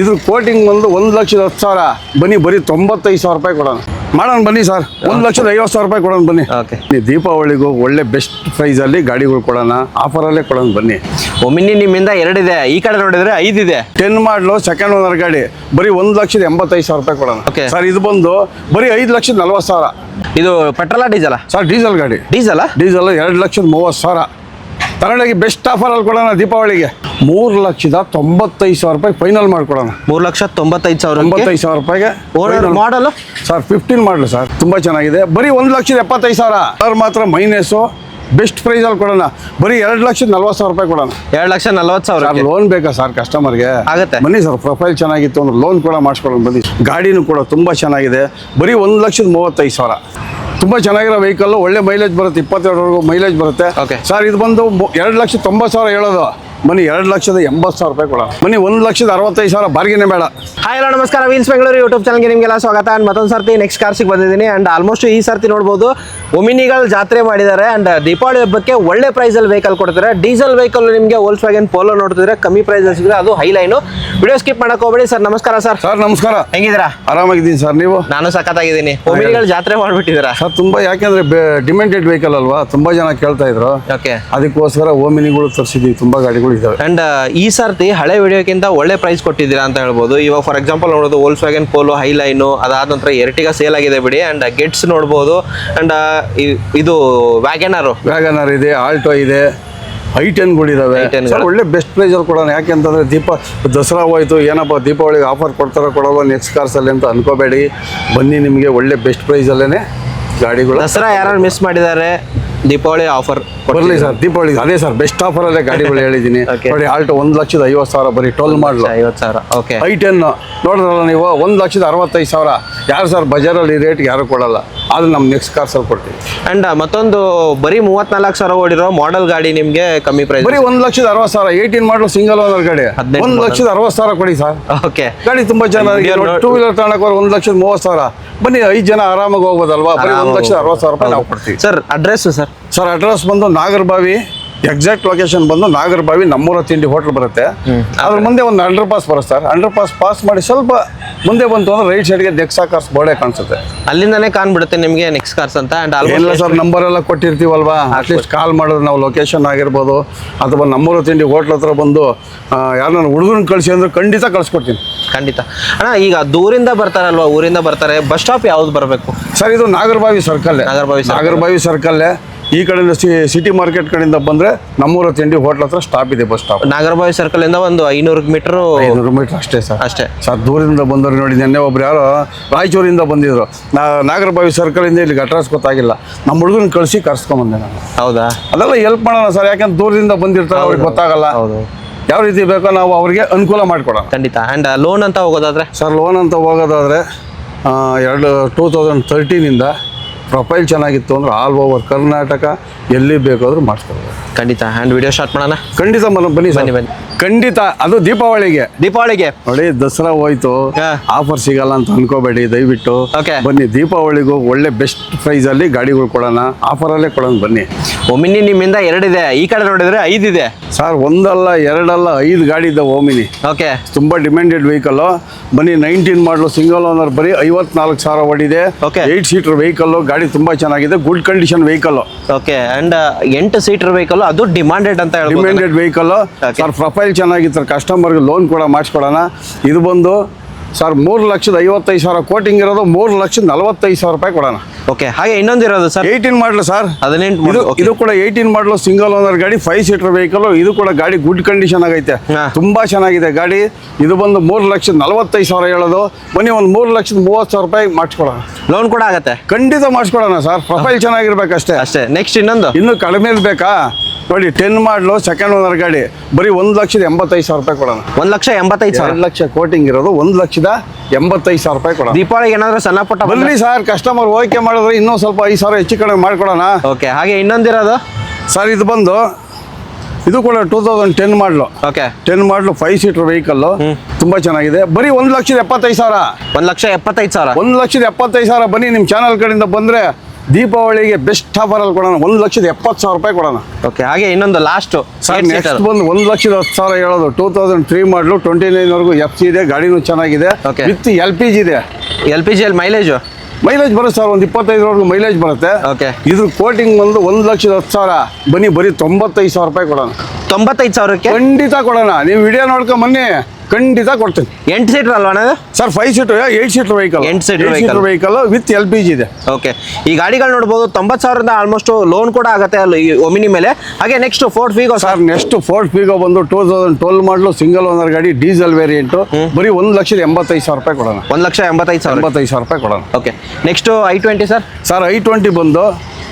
ಇದು ಕೋಟಿಂಗ್ ಒಂದು 1,10,000 ಬನ್ನಿ ಬರೀ 95,000 ರೂಪಾಯಿ ಕೊಡೋಣ ಮಾಡೋಣ ಬನ್ನಿ ಸರ್. 1,50,000 ರೂಪಾಯಿ ಕೊಡೋಣ ಬನ್ನಿ. ಓಕೆ, ದೀಪಾವಳಿಗೂ ಒಳ್ಳೆ ಬೆಸ್ಟ್ ಪ್ರೈಸಲ್ಲಿ ಗಾಡಿಗಳು ಕೊಡೋಣ, ಆಫರಲ್ಲೇ ಕೊಡೋಣ ಬನ್ನಿ. ಒಮಿನಿ ನಿಮ್ಮಿಂದ 2 ಇದೆ, ಈ ಕಡೆ ನೋಡಿದ್ರೆ 5 ಇದೆ. 10 ಮಾಡಲು ಸೆಕೆಂಡ್ ಓನರ್ ಗಾಡಿ ಬರೀ 1,85,000 ರೂಪಾಯಿ ಕೊಡೋಣ. Okay. ಸರ್ ಇದು ಬಂದು ಬರೀ 5,40,000. ಇದು ಪೆಟ್ರೋಲಾ ಡೀಸೆಲಾ? ಸರ್ ಡೀಸೆಲ್ ಗಾಡಿ. ಡೀಸೆಲಾ? ಡೀಸೆಲ್ 2,30,000. ತಗೊಂಡೋಗಿ ಬೆಸ್ಟ್ ಆಫರಲ್ಲಿ ಕೊಡೋಣ ದೀಪಾವಳಿಗೆ. 3,95,000 ರೂಪಾಯಿ ಫೈನಲ್ ಮಾಡಿಕೊಡೋಣ. 3,95,000. 95,000 ರೂಪಾಯಿಗೆ. ಓನರ್ ಮಾಡಲ್ ಸರ್ 15 ಮಾಡಲು ಸರ್, ತುಂಬ ಚೆನ್ನಾಗಿದೆ. ಬರೀ 1,75,000 ಸರ್ ಮಾತ್ರ ಮೈನಸ್ಸು. ಬೆಸ್ಟ್ ಪ್ರೈಸಲ್ಲಿ ಕೊಡೋಣ, ಬರೀ 2,40,000 ರೂಪಾಯಿ ಕೊಡೋಣ. 2,40,000. ಲೋನ್ ಬೇಕಾ ಸರ್ ಕಸ್ಟಮರ್ಗೆ? ಆಗುತ್ತೆ ಬನ್ನಿ ಸರ್, ಪ್ರೊಫೈಲ್ ಚೆನ್ನಾಗಿತ್ತು ಅಂದ್ರೆ ಲೋನ್ ಕೂಡ ಮಾಡಿಸ್ಕೊಡೋಣ ಬನ್ನಿ. ಗಾಡಿನೂ ಕೂಡ ತುಂಬ ಚೆನ್ನಾಗಿದೆ, ಬರೀ 1,35,000. ತುಂಬ ಚೆನ್ನಾಗಿರೋ ವೆಹಿಕಲ್ಲು, ಒಳ್ಳೆ ಮೈಲೇಜ್ ಬರುತ್ತೆ, 22ವರೆಗೂ ಮೈಲೇಜ್ ಬರುತ್ತೆ. Okay. ಸರ್ ಇದು ಬಂದು 2,90,000 ಹೇಳೋದು, ಬನ್ನಿ 2,80,000 ರೂಪಾಯಿ ಕೊಡೋಣ. ಬನ್ನಿ 1,65,000 ಬಾರ್ಗಿನೇ ಬೇಡ. ಹಾಯ್ ಹಲೋ ನಮಸ್ಕಾರ, ವೀಲ್ಸ್ ಬೆಂಗಳೂರು ಯೂಟ್ಯೂಬ್ ಚಾನಲ್ಗೆ ನಿಮಗೆಲ್ಲ ಸ್ವಾಗತ. ಆ್ಯಂಡ್ ಮತ್ತೊಂದು ಸರ್ತಿ ನೆಕ್ಸ್ಟ್ ಕಾರ್ಸಿಗೆ ಬಂದಿದ್ದೀನಿ. ಆ್ಯಂಡ್ ಆಲ್ಮೋಸ್ಟ್ ಈ ಸರ್ತಿ ನೋಡ್ಬೋದು ಒಮಿನಿಗಳು ಜಾತ್ರೆ ಮಾಡಿದ್ದಾರೆ. ಆ್ಯಂಡ್ ದೀಪಾವಳಿ ಹಬ್ಬಕ್ಕೆ ಒಳ್ಳೆ ಪ್ರೈಸಲ್ಲಿ ವೆಹಿಕಲ್ ಕೊಡ್ತಾರೆ. ಡೀಸೆಲ್ ವೆಹಿಕಲ್ ನಿಮಗೆ ವೋಲ್ಕ್ಸ್ವ್ಯಾಗನ್ ಪೋಲೋ ನೋಡ್ತಿದ್ರೆ ಕಮ್ಮಿ ಪ್ರೈಸಲ್ಲಿ ಸಿಗುತ್ತೆ, ಅದು ಹೈಲೈನು. ವಿಡಿಯೋ ಸ್ಕಿಪ್ ಮಾಡಕ್ಕೆ ಹೋಗ್ಬೇಡಿ. ಸರ್ ನಮಸ್ಕಾರ. ಸರ್ ನಮಸ್ಕಾರ, ಹೆಂಗಿದ್ದೀರಾ? ಆರಾಮಾಗಿದ್ದೀನಿ ಸರ್, ನೀವು? ನಾನು ಸಖತ್ತಾಗಿದ್ದೀನಿ. ಒಮಿನಿಗಳು ಜಾತ್ರೆ ಮಾಡಿಬಿಟ್ಟಿದ್ದೀರಾ? ಸರ್ ತುಂಬ, ಯಾಕೆಂದ್ರೆ ಡಿಮ್ಯಾಂಡೆಡ್ ವೆಹಿಕಲ್ ಅಲ್ವಾ, ತುಂಬ ಜನ ಕೇಳ್ತಾ ಇದ್ರು. ಓಕೆ, ಅದಕ್ಕೋಸ್ಕರ ಓಮಿನಿಗಳು ತರಿಸಿದ್ವಿ, ತುಂಬ ಗಾಡಿಗಳು ಇದಾವೆ. ಅಂಡ್ ಈ ಸರ್ತಿ ಹಳೆ ವಿಡಿಯೋಕ್ಕಿಂತ ಒಳ್ಳೆ ಪ್ರೈಸ್ ಕೊಟ್ಟಿದ್ದೀರಾ ಅಂತ ಹೇಳ್ಬೋದು. ಇವಾಗ ಫಾರ್ ಎಕ್ಸಾಂಪಲ್ ನೋಡೋದು ವೋಲ್ಕ್ಸ್ವ್ಯಾಗನ್ ಪೋಲೋ ಹೈಲೈನು, ಅದಾದ ನಂತರ ಎರ್ಟಿಗಾ ಸೇಲ್ ಆಗಿದೆ ಬಿಡಿ. ಅಂಡ್ ಗೆಟ್ಸ್ ನೋಡ್ಬೋದು. ಅಂಡ್ ಇದು ವ್ಯಾಗನರ್ ಇದೆ, ಆಲ್ಟೋ ಇದೆ, I10ಗಳಿದಾವೆ. ಸರ್ ಒಳ್ಳೆ ಬೆಸ್ಟ್ ಪ್ರೈಸಲ್ಲಿ ಕೊಡೋಣ. ಯಾಕೆಂತಂದ್ರೆ ದಸರಾ ಹೋಯ್ತು, ಏನಪ್ಪ ದೀಪಾವಳಿಗೆ ಆಫರ್ ಕೊಡ್ತಾರೋ ಕೊಡೋಲ್ಲ ನೆಕ್ಸ್ಟ್ ಕಾರ್ಸಲ್ಲಿ ಅಂತ ಅನ್ಕೋಬೇಡಿ. ಬನ್ನಿ, ನಿಮಗೆ ಒಳ್ಳೆ ಬೆಸ್ಟ್ ಪ್ರೈಸಲ್ಲೇ ಗಾಡಿಗಳು. ದಸರಾ ಯಾರು ಮಿಸ್ ಮಾಡಿದ್ದಾರೆ, ದೀಪಾವಳಿ ಆಫರ್ ಬರಲಿ ಸರ್ ದೀಪಾವಳಿ. ಅದೇ ಸರ್ ಬೆಸ್ಟ್ ಆಫರಲ್ಲೇ ಗಾಡಿಗಳು ಹೇಳಿದ್ದೀನಿ. ನೋಡಿ, ಆಲ್ಟೋ 1,50,000 ಬರೀ 12 ಮಾಡಲು 50,000. ಓಕೆ, I10 ನೋಡಿದ್ರಲ್ಲ ನೀವು, 1,65,000. ಯಾರು ಸರ್ ಬಜಾರಲ್ಲಿ ರೇಟ್ ಯಾರು ಕೊಡಲ್ಲ, ಅದು ನಮ್ಮ ನೆಕ್ಸ್ಟ್ ಕಾರ್ಸಲ್ಲಿ ಕೊಡ್ತೀವಿ. ಅಂಡ್ ಮತ್ತೊಂದು ಬರೀ 34,000 ಓಡಿರೋ ಮಾಡೆಲ್ ಗಾಡಿ ನಿಮಗೆ ಕಮ್ಮಿ ಪ್ರೈಸ್, ಬರೀ 1,60,000. 18 ಮಾಡಲು ಸಿಂಗಲ್ ಓನರ್ ಗಾಡಿ 1,60,000 ಕೊಡಿ ಸರ್. ಓಕೆ, ಗಾಡಿ ತುಂಬಾ ಚೆನ್ನಾಗಿದೆ. 2 ವೀಲರ್ ತಗೊಳಕ್ಕೆ 1,30,000. ಬನ್ನಿ, 5 ಜನ ಆರಾಮಾಗಿ ಹೋಗ್ಬೋದಲ್ವಾ. ಬರೀ 1,60,000 ರೂಪಾಯಿ ನಾವು ಕೊಡ್ತೀವಿ. Sir address? ಸರ್ ಅಡ್ರೆಸ್ ಬಂದು ನಾಗರಬಾವಿ. ಎಕ್ಸಾಕ್ಟ್ ಲೊಕೇಶನ್ ಬಂದು ನಾಗರಬಾವಿ, ನಮ್ಮೂರ ತಿಂಡಿ ಹೋಟ್ಲ್ ಬರುತ್ತೆ. ಅದ್ರ ಮುಂದೆ ಒಂದು ಅಂಡರ್ ಪಾಸ್ ಬರುತ್ತೆ ಸರ್. ಅಂಡರ್ ಪಾಸ್ ಮಾಡಿ ಸ್ವಲ್ಪ ಮುಂದೆ ಬಂತು ಅಂದ್ರೆ ರೈಟ್ ಸೈಡ್ಗೆ ನೆಕ್ಸಾ ಕಾರ್ಸ್ ಬೋರ್ಡೆ ಕಾಣಿಸುತ್ತೆ, ಅಲ್ಲಿಂದಾನೇ ಕಾಣ್ಬಿಡುತ್ತೆ ನಿಮಗೆ ನೆಕ್ಸ್ಟ್ ಕಾರ್ಸ್ ಅಂತ. ಅಂಡ್ ಎಲ್ಲ ಸರ್ ನಂಬರ್ ಎಲ್ಲ ಕೊಟ್ಟಿರ್ತೀವಲ್ವಾ, ಅಟ್ಲೀಸ್ಟ್ ಕಾಲ್ ಮಾಡಿದ್ರೆ ನಾವು ಲೊಕೇಶನ್ ಆಗಿರ್ಬೋದು, ಅಥವಾ ನಮ್ಮೂರ ತಿಂಡಿ ಹೋಟ್ಲ್ ಹತ್ರ ಬಂದು ಯಾರನ್ನ ಹುಡುಗನ ಕಳಿಸಿ ಅಂದ್ರೆ ಖಂಡಿತ ಕಳ್ಸಿಕೊಡ್ತೀನಿ. ಖಂಡಿತ ಅಣ್ಣ. ಈಗ ದೂರಿಂದ ಬರ್ತಾರಲ್ವಾ, ಊರಿಂದ ಬರ್ತಾರೆ, ಬಸ್ ಸ್ಟಾಪ್ ಯಾವ್ದು ಬರಬೇಕು ಸರ್? ಇದು ನಾಗರಬಾವಿ ಸರ್ಕಲ್. ನಾಗರಬಾವಿ ಸರ್ಕಲ್. ಈ ಕಡೆಯಿಂದ ಸಿಟಿ ಮಾರ್ಕೆಟ್ ಕಡೆಯಿಂದ ಬಂದರೆ ನಮ್ಮೂರ ತಿಂಡಿ ಹೋಟ್ಲ್ ಹತ್ರ ಸ್ಟಾಪ್ ಇದೆ, ಬಸ್ ಸ್ಟಾಪ್. ನಾಗರಬಾವಿ ಸರ್ಕಲ್ ಇಂದ ಒಂದು 500 ಮೀಟರ್ ಅಷ್ಟೇ ಸರ್. ಅಷ್ಟೇ ಸರ್, ದೂರದಿಂದ ಬಂದವ್ರು ನೋಡಿ. ನೆನ್ನೆ ಒಬ್ರು ಯಾರೋ ರಾಯಚೂರಿಂದ ಬಂದಿದ್ರು, ನಾಗರಬಾವಿ ಸರ್ಕಲಿಂದ ಇಲ್ಲಿಗೆ ಅಡ್ರೆಸ್ ಗೊತ್ತಾಗಿಲ್ಲ, ನಮ್ಮ ಹುಡುಗನ ಕಳಿಸಿ ಕರ್ಸ್ಕೊಂಬಂದೆ ನಾನು. ಹೌದಾ? ಅದೆಲ್ಲ ಹೆಲ್ಪ್ ಮಾಡೋಣ ಸರ್, ಯಾಕಂದ್ರೆ ದೂರದಿಂದ ಬಂದಿರ್ತಾರೆ, ಅವ್ರಿಗೆ ಗೊತ್ತಾಗಲ್ಲ. ಹೌದು, ಯಾವ ರೀತಿ ಬೇಕೋ ನಾವು ಅವ್ರಿಗೆ ಅನುಕೂಲ ಮಾಡಿಕೊಡೋಣ. ಖಂಡಿತ. ಆ್ಯಂಡ್ ಲೋನ್ ಅಂತ ಹೋಗೋದಾದ್ರೆ ಸರ್, ಲೋನ್ ಅಂತ ಹೋಗೋದಾದರೆ 2013ಇಂದ ಪ್ರೊಫೈಲ್ ಚೆನ್ನಾಗಿತ್ತು ಅಂದ್ರೆ ಆಲ್ ಓವರ್ ಕರ್ನಾಟಕ ಎಲ್ಲಿ ಬೇಕಾದ್ರೂ ಮಾಡಿಸ್ಕೊಳ್ಬೋದು. ಖಂಡಿತ. ಆ್ಯಂಡ್ ವಿಡಿಯೋ ಸ್ಟಾರ್ಟ್ ಮಾಡೋಣ. ಖಂಡಿತ ಬನ್ನಿ ಖಂಡಿತ. ಅದು ದೀಪಾವಳಿಗೆ ನೋಡಿ, ದಸರಾ ಹೋಯ್ತು, ಆಫರ್ ಸಿಗಲ್ಲ ಅಂತ ಅನ್ಕೋಬೇಡಿ ದಯವಿಟ್ಟು. ಬನ್ನಿ, ದೀಪಾವಳಿಗೂ ಒಳ್ಳೆ ಬೆಸ್ಟ್ ಪ್ರೈಸ್ ಅಲ್ಲಿ ಗಾಡಿಗಳು ಕೊಡೋಣ, ಆಫರಲ್ಲೇ ಕೊಡೋಣ ಬನ್ನಿ. ಒಮಿನಿ ನಿಮ್ಮಿಂದ 2 ಇದೆ, ಈ ಕಡೆ ನೋಡಿದ್ರೆ 5 ಇದೆ. ಸರ್ ಒಂದಲ್ಲ ಎರಡಲ್ಲ 5 ಗಾಡಿ ಇದ್ದಾವೆ ಓಮಿನಿ. ಓಕೆ, ತುಂಬಾ ಡಿಮ್ಯಾಂಡೆಡ್ ವೆಹಿಕಲ್. ಬನ್ನಿ, 19 ಮಾಡಲು ಸಿಂಗಲ್ ಓನರ್ ಬರೀ 54,000 ಓಡಿದೆ. 8 ಸೀಟರ್ ವೆಹಿಕಲ್, ಗಾಡಿ ತುಂಬಾ ಚೆನ್ನಾಗಿದೆ, good condition vehicle. Okay, and 8 seater vehicle, ಅದು ಡಿಮ್ಯಾಂಡೆಡ್ ಅಂತ ಹೇಳ್ಬೋದು. ಡಿಮ್ಯಾಂಡೆಡ್ ವೆಹಿಕಲ್ ಸರ್, ಪ್ರೊಫೈಲ್ ಚೆನ್ನಾಗಿತ್ತು, ಕಸ್ಟಮರ್ಗೆ ಲೋನ್ ಕೂಡ ಮಾಡಿಸ್ಕೊಡೋಣ. ಇದು ಬಂದು ಸರ್ 3,55,000 ಕೋಟಿಂಗ್ ಇರೋದು, 3,40,45,000 ರೂಪಾಯಿ ಕೊಡೋಣ. ಓಕೆ, ಹಾಗೆ ಇನ್ನೊಂದು ಇರೋದು ಸರ್ 18 ಮಾಡಲು ಸರ್. 18 ಇದು ಕೂಡ 18 ಮಾಡಲು ಸಿಂಗಲ್ ಓನರ್ ಗಾಡಿ, 5 ಸೀಟರ್ ವೆಹಿಕಲ್. ಇದು ಕೂಡ ಗಾಡಿ ಗುಡ್ ಕಂಡೀಷನ್ ಆಗೈತೆ, ತುಂಬಾ ಚೆನ್ನಾಗಿದೆ ಗಾಡಿ. ಇದು ಬಂದು 3,45,000 ಹೇಳೋದು. ಬನ್ನಿ, ಒಂದು 3,30,000 ರೂಪಾಯಿ ಮಾಡಿಸ್ಕೊಡೋಣ. ಲೋನ್ ಕೂಡ ಆಗುತ್ತೆ, ಖಂಡಿತ ಮಾಡಿಸ್ಕೊಡೋಣ ಸರ್. ಪ್ರೊಫೈಲ್ ಚೆನ್ನಾಗಿರ್ಬೇಕಷ್ಟೇ. ನೆಕ್ಸ್ಟ್ ಇನ್ನು ಕಡಿಮೆ ಬೇಕಾ? ನೋಡಿ, 10 ಮಾಡಲು ಸೆಕೆಂಡ್ ಓನರ್ ಗಾಡಿ ಬರೀ 1,85,000 ರೂಪಾಯಿ ಕೊಡೋಣ. 1,85,000. 2 ಲಕ್ಷ ಕೋಟಿಂಗ್ ಇರೋದು, 1,85,000 ರೂಪಾಯಿ ಕೊಡೋಣ. ದೀಪಾವಳಿಗೆ ಏನಾದ್ರು ಸಣ್ಣ ಪುಟ್ಟ ಬನ್ನಿ ಸರ್, ಕಸ್ಟಮರ್ ಓಕೆ ಮಾಡಿದ್ರೆ ಇನ್ನೂ ಸ್ವಲ್ಪ 5,000 ಹೆಚ್ಚು ಕಡಿಮೆ ಮಾಡ್ಕೊಡೋಣ. ಓಕೆ, ಹಾಗೆ ಇನ್ನೊಂದಿರೋದು ಸರ್, ಇದು ಬಂದು ಇದು ಕೂಡ 2010 ಮಾಡಲು. ಓಕೆ, 10 ಮಾಡಲು 5 ಸೀಟರ್ ವೆಹಿಕಲ್, ತುಂಬಾ ಚೆನ್ನಾಗಿದೆ. ಬರೀ 1,75,000. 1,75,000. 1,75,000. ಬನ್ನಿ, ನಿಮ್ಮ ಚಾನಲ್ ಕಡೆಯಿಂದ ಬಂದ್ರೆ ದೀಪಾವಳಿಗೆ ಬೆಸ್ಟ್ ಆಫರಲ್ಲಿ ಕೊಡೋಣ 1,70,000 ರೂಪಾಯಿ ಕೊಡೋಣ. ಓಕೆ, ಹಾಗೆ ಇನ್ನೊಂದು ಲಾಸ್ಟ್ ಸರ್ ನೆಕ್ಸ್ಟ್ ಬಂದು 1,10,000 ಹೇಳೋದು 2003 ಮಾಡಲು 29ವರೆಗೂ FC ಇದೆ, ಗಾಡಿನೂ ಚೆನ್ನಾಗಿದೆ, Okay. ವಿತ್ LPG ಇದೆ. LPG ಅಲ್ಲಿ ಮೈಲೇಜು ಮೈಲೇಜ್ ಬರುತ್ತೆ ಸರ್, ಒಂದು 25ವರೆಗೂ ಮೈಲೇಜ್ ಬರುತ್ತೆ. ಓಕೆ, ಇದ್ರ ಕೋಟಿಂಗ್ ಬಂದು 1,10,000. ಬನ್ನಿ ಬರೀ 95,000 ರೂಪಾಯಿ ಕೊಡೋಣ. 95,000ಕ್ಕೆ ಖಂಡಿತ ಕೊಡೋಣ. ನೀವು ವಿಡಿಯೋ ನೋಡ್ಕೊಂಡ್ ಬನ್ನಿ, ಖಂಡಿತ ಕೊಡ್ತೀನಿ. 8 ಸೀಟರ್ ಅಲ್ವಾ ಅಣ್ಣ? Sir 5 seater 8 seater vehicle, 8 seater vehicle with LPG ಇದೆ. ಓಕೆ, ಈ ಗಾಡಿಗಳು ನೋಡ್ಬೋದು 90,000ರಿಂದ ಆಲ್ಮೋಸ್ಟ್ ಲೋನ್ ಕೂಡ ಆಗುತ್ತೆ ಅಲ್ಲಿ ಈ ಒಮಿನಿ ಮೇಲೆ. ಹಾಗೆ next Ford Figo sir next Ford Figo ಬಂದು 2012 ಮಾಡಲು ಸಿಂಗಲ್ ಓನರ್ ಗಾಡಿ, ಡೀಸೆಲ್ ವೇರಿಯಂಟ್, ಬರೀ 1,85,000 ರೂಪಾಯಿ ಕೊಡೋಣ. 1,85,000. 85,000 ರೂಪಾಯಿ ಕೊಡೋಣ. Okay, next I20 sir. Sir I20 ಬಂದು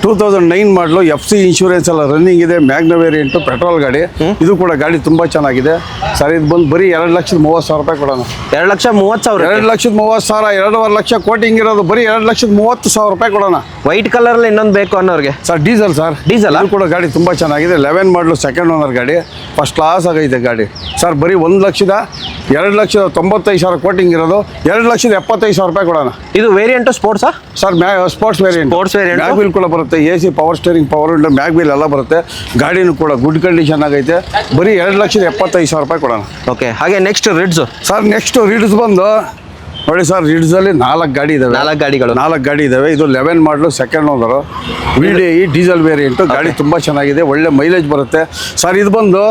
2009 ಮಾಡಲು FC ಇನ್ಶೂರೆನ್ಸ್ ಎಲ್ಲ ರನ್ನಿಂಗ್ ಇದೆ, ಮ್ಯಾಗ್ನ ವೇರಿಯಂಟ್, ಪೆಟ್ರೋಲ್ ಗಾಡಿ. ಇದು ಕೂಡ ಗಾಡಿ ತುಂಬಾ ಚೆನ್ನಾಗಿದೆ ಸರ್. ಇದು ಬಂದು ಬರೀ 2,30,000 ರೂಪಾಯಿ ಕೊಡೋಣ. 2,30,000. 2,30,000, 2.5 ಲಕ್ಷ ಕೋಟಿಂಗ್ ಇರೋದು ಬರೀ 2,30,000 ರೂಪಾಯಿ ಕೊಡೋಣ. ವೈಟ್ ಕಲರ್ ಅಲ್ಲಿ ಇನ್ನೊಂದು ಬೇಕು ಅನ್ನೋರಿಗೆ ಸರ್ ಡೀಸೆಲ್ ಸರ್, ಡೀಸೆಲ್ ಇದು ಕೂಡ ಗಾಡಿ ತುಂಬಾ ಚೆನ್ನಾಗಿದೆ. 11 ಮಾಡಲು ಸೆಕೆಂಡ್ ಓನರ್ ಗಾಡಿ, ಫಸ್ಟ್ ಕ್ಲಾಸ್ ಆಗೈತೆ ಗಾಡಿ ಸರ್. ಬರೀ 2,95,000 ಕೋಟಿಂಗ್ ಇರೋದು 2,75,000 ರೂಪಾಯಿ ಕೊಡೋಣ. ಇದು ವೇರಿಯಂಟ್ ಸ್ಪೋರ್ಟ್ಸಾ sir sports variant, Sports variant. Mag wheel ಕೂಡ ಬರುತ್ತೆ, AC power steering, power window, mag wheel ಎಲ್ಲ ಬರುತ್ತೆ. ಗಾಡಿನೂ ಕೂಡ ಗುಡ್ ಕಂಡೀಷನ್ ಆಗೈತೆ, ಬರೀ 2,75,000 ರೂಪಾಯಿ ಕೊಡೋಣ. ಓಕೆ, ಹಾಗೆ ನೆಕ್ಸ್ಟ್ ರಿಡ್ಸ್. ಸರ್ ನೆಕ್ಸ್ಟ್ ರಿಡ್ಸ್ ಬಂದು ನೋಡಿ ಸರ್, ರಿಡ್ಸ್ ಅಲ್ಲಿ 4 ಗಾಡಿ ಇದಾವೆ. 4 ಗಾಡಿಗಳು. 4 ಗಾಡಿ ಇದಾವೆ. ಇದು 11 ಮಾಡಲು second owner, VDI diesel variant. ಗಾಡಿ ತುಂಬಾ ಚೆನ್ನಾಗಿದೆ, ಒಳ್ಳೆ ಮೈಲೇಜ್ ಬರುತ್ತೆ ಸರ್. ಇದು ಬಂದು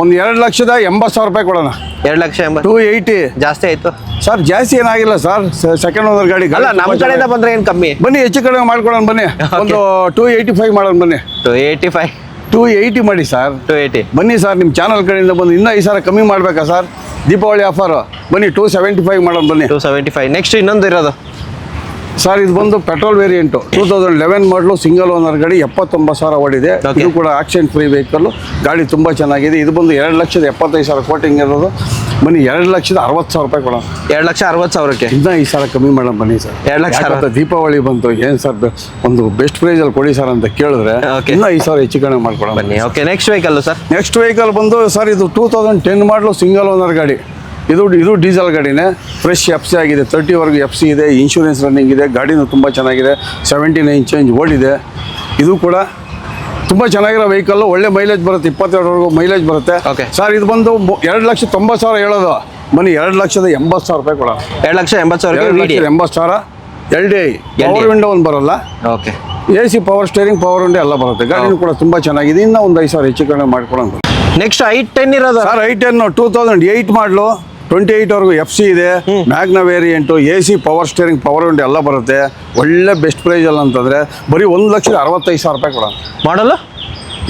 ಒಂದು 2,80,000 ರೂಪಾಯಿ ಕೊಡೋಣ. 2,80,000. 280 ಜಾಸ್ತಿ ಆಯ್ತು ಸರ್, ಜಾಸ್ತಿ ಏನಾಗಿಲ್ಲ ಸರ್. ಸೆಕೆಂಡ್ ಓನರ್ ಗಾಡಿ ಅಲ್ಲ, ನಮ್ಮ ಕಡೆಯಿಂದ ಬಂದ್ರೆ ಏನು ಕಮ್ಮಿ? ಬನ್ನಿ ಹೆಚ್ಚು ಕಡಿಮೆ ಮಾಡ್ಕೊಡೋಣ ಬನ್ನಿ. ಒಂದು 285 ಮಾಡೋಣ ಬನ್ನಿ. 285. 280 ಮಾಡಿ ಸರ್. 280. ಬನ್ನಿ ಸರ್, ನಿಮ್ಮ ಚಾನಲ್ ಕಡೆಯಿಂದ ಬಂದು ಇನ್ನೂ 5,000 ಕಮ್ಮಿ ಮಾಡಬೇಕಾ ಸರ್? ದೀಪಾವಳಿ ಆಫರ್ ಬನ್ನಿ, 275 ಮಾಡೋಣ ಬನ್ನಿ. 275. ನೆಕ್ಸ್ಟ್ ಇನ್ನೊಂದು ಇರೋದು ಸರ್ ಇದು ಬಂದು ಪೆಟ್ರೋಲ್ ವೇರಿಯಂಟು, 2011 ಮಾಡಲು ಸಿಂಗಲ್ ಓನರ್ ಗಾಡಿ, 79,000 ಓಡಿದೆ. Okay. ಇದು ಕೂಡ ಆಕ್ಸಿಡೆಂಟ್ ಫ್ರೀ ವೆಹಿಕಲ್, ಗಾಡಿ ತುಂಬ ಚೆನ್ನಾಗಿದೆ. ಇದು ಬಂದು 2,75,000 ಕೋಟಿಂಗ್ ಇರೋದು. ಬನ್ನಿ 2,60,000 ರೂಪಾಯಿ ಕೊಡೋಣ. 2,60,000ಕ್ಕೆ ಇನ್ನೂ 5,000 ಕಮ್ಮಿ ಮಾಡೋಣ ಬನ್ನಿ ಸರ್. 2,60,000. ದೀಪಾವಳಿ ಬಂತು, ಏನು ಸರ್ ಒಂದು ಬೆಸ್ಟ್ ಪ್ರೈಸಲ್ಲಿ ಕೊಡಿ ಸರ್ ಅಂತ ಕೇಳಿದ್ರೆ Okay. ಇನ್ನೂ 5,000 ಹೆಚ್ಚು ಕಡಿಮೆ ಮಾಡ್ಕೊಡೋಣ ಬನ್ನಿ. Okay, next vehicle sir. Next vehicle ಬಂದು ಸರ್ ಇದು 2010 ಮಾಡಲು ಸಿಂಗಲ್ ಓನರ್ ಗಾಡಿ. ಇದು ಡೀಸೆಲ್ ಗಾಡಿನೇ, ಫ್ರೆಶ್ FC ಆಗಿದೆ, 30ವರೆಗೂ FC ಇದೆ, ಇನ್ಶೂರೆನ್ಸ್ ರನ್ನಿಂಗ್ ಇದೆ, ಗಾಡಿನೂ ತುಂಬ ಚೆನ್ನಾಗಿದೆ, 79 ಚೇಂಜ್ ಓಡಿದೆ. ಇದು ಕೂಡ ತುಂಬ ಚೆನ್ನಾಗಿರೋ ವೆಹಿಕಲ್, ಒಳ್ಳೆ ಮೈಲೇಜ್ ಬರುತ್ತೆ, 22ವರೆಗೂ ಮೈಲೇಜ್ ಬರುತ್ತೆ. Okay. ಸರ್ ಇದು ಬಂದು 2,90,000 ಹೇಳೋದು, ಬನ್ನಿ 2,80,000 ರೂಪಾಯಿ ಕೊಡೋಣ. 2,80,000ಕ್ಕೆ VDI. 2,80,000 LDI ಪವರ್ ವಿಂಡೋ ಒಂದು ಬರಲ್ಲ, okay, AC power steering, power window ಎಲ್ಲ ಬರುತ್ತೆ. ಗಾಡಿನೂ ಕೂಡ ತುಂಬ ಚೆನ್ನಾಗಿದೆ, ಇನ್ನೂ ಒಂದು 5,000 ಹೆಚ್ಚು ಕಡಿಮೆ ಮಾಡ್ಕೊಡೋಣ. ನೆಕ್ಸ್ಟ್ I10 ಇರೋದು ಸರ್ I10 2008 ಮಾಡಲು 28ವರೆಗೂ FC ಇದೆ, Magna variant, AC power steering, power window ಎಲ್ಲ ಬರುತ್ತೆ. ಒಳ್ಳೆ ಬೆಸ್ಟ್ ಪ್ರೈಸಲ್ಲಿ ಅಂತಂದರೆ ಬರೀ 1,65,000 ರೂಪಾಯಿ ಕೊಡೋಣ. ಮಾಡಲು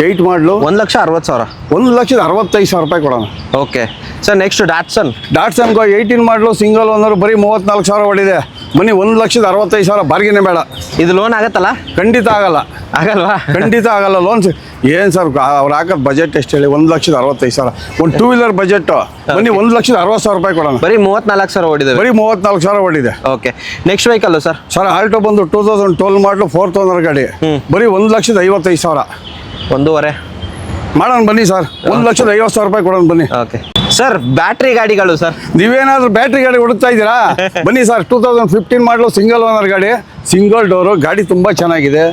8 ಮಾಡಲು 1,60,000. 1,65,000 ರೂಪಾಯಿ ಕೊಡೋಣ. Okay sir, next Datsun. Datsun Go 18 ಮಾಡಲು ಸಿಂಗಲ್ ಓನರ್, ಬರೀ 34,000 ಹೊಡಿದೆ. ಬನ್ನಿ 1,65,000, ಬಾರ್ಗಿನೇ ಬೇಡ. ಇದು ಲೋನ್ ಆಗತ್ತಲ್ಲ? ಖಂಡಿತ ಆಗಲ್ಲ. ಆಗಲ್ವಾ? ಖಂಡಿತ ಆಗಲ್ಲ. ಲೋನ್ಸ್ ಏನು ಸರ್ ಅವ್ರು ಹಾಕೋದು ಬಜೆಟ್ ಎಷ್ಟು ಹೇಳಿ? 1,65,000. ಒಂದು 2 ವೀಲರ್ ಬಜೆಟ್ಟು ಬನ್ನಿ 1,60,000 ರೂಪಾಯಿ ಕೊಡೋಣ. ಬರೀ 34,000 ಓಡಿದೆ. ಬರೀ 34,000 ಹೊಡಿದೆ. Okay, next vehicle sir. Sir Alto ಬಂದು 2012 ಮಾಡಲು 4th ಓನರ್ ಗಾಡಿ, ಬರೀ 1,55,000 ಒಂದೂವರೆ ಮಾಡೋಣ ಬನ್ನಿ ಸರ್. 1,50,000 ರೂಪಾಯಿ ಕೊಡೋಣ ಬನ್ನಿ. ಓಕೆ ಸರ್, ಬ್ಯಾಟ್ರಿ ಗಾಡಿಗಳು ಸರ್. ನೀವೇನಾದ್ರೂ ಬ್ಯಾಟ್ರಿ ಗಾಡಿ ಹುಡುಕ್ತಾ ಇದ್ದೀರಾ? ಬನ್ನಿ ಸರ್, 2015 ಮಾಡಲು ಸಿಂಗಲ್ ಓನರ್ ಗಾಡಿ, ಸಿಂಗಲ್ ಡೋರು, ಗಾಡಿ ತುಂಬ ಚೆನ್ನಾಗಿದೆ.